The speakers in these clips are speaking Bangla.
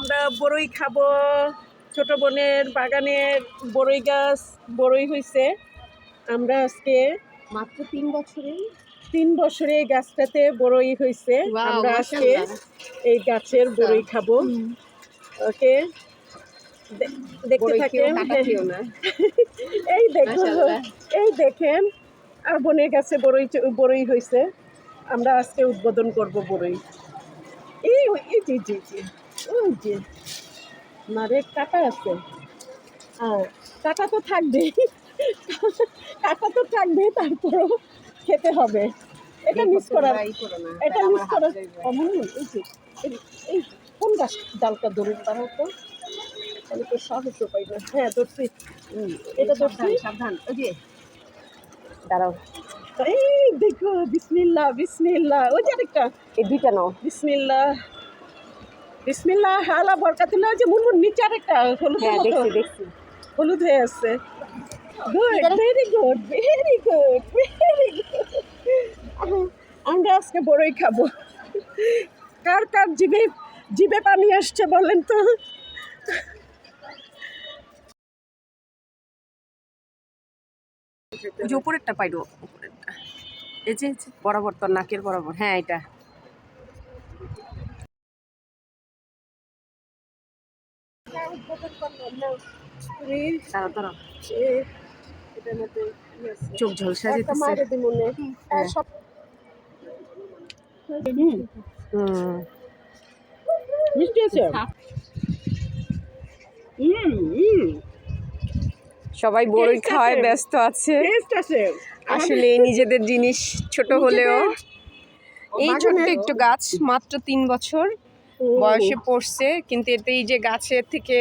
আমরা বড়ই খাবো। ছোট বোনের বাগানের বড়ই গাছ বড়ই হয়েছে। আমরা আজকে মাত্র 3 বছরে এই গাছটাতে বড়ই হয়েছে। Wow, আমরা আজকে মাশাআল্লাহ। এই গাছের বড়ই খাবো। ওকে, দেখতে থাকেন। এই দেখুন, এই দেখেন, আর বোনের গাছে বড়ই হয়েছে। আমরা আজকে উদ্বোধন করব বড়ই। এই এই জি জি জি ওই যে মারে কাটা আছে, আর কাটা তো থাকবেই, কাটা তো থাকবেই, তারপরও খেতে হবে। এটা মিস করার, এটা মিস করার অমন। এই যে এই কোন গাছ ডালটা ধরুন তারা তো, তাহলে তো সাহস পাই না। হ্যাঁ ধরছি, এটা ধরছি। সাবধান, ওই যে দাঁড়াও, এই দেখো, বিসমিল্লাহ বিসমিল্লাহ। ওই যে আরেকটা, এই দুইটা নাও। বিসমিল্লাহ বিসমিল্লাহ, হালা বরকাতুল্লাহ। যে মুনমুন নিচে আরেকটা হলুদ, হ্যাঁ দেখছি হলুদ হয়ে আছে। Good, very good, very good, very good. আমরা আজকে বড়ই খাবো। কার কার জিভে জিভে পানি আসছে বলেন তো? ওই যে উপরেরটা পাইলো, উপরেরটা এই যে বরাবর, তোর নাকের বরাবর। হ্যাঁ এটা দাঁড়াও দাঁড়াও, চোখ ঝলসা যেতেছে। মিষ্টি আছে। সবাই বড়ই খাওয়ায় ব্যস্ত আছে। টেস্ট আছে আসলে নিজেদের জিনিস ছোট হলেও এই ছোট্ট একটু গাছ, মাত্র 3 বছর বয়সে পড়ছে, কিন্তু এতে এই যে গাছের থেকে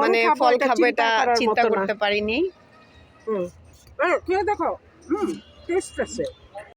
মানে ফল খাবো এটা চিন্তা করতে পারিনি। খেয়ে দেখো, টেস্ট আছে।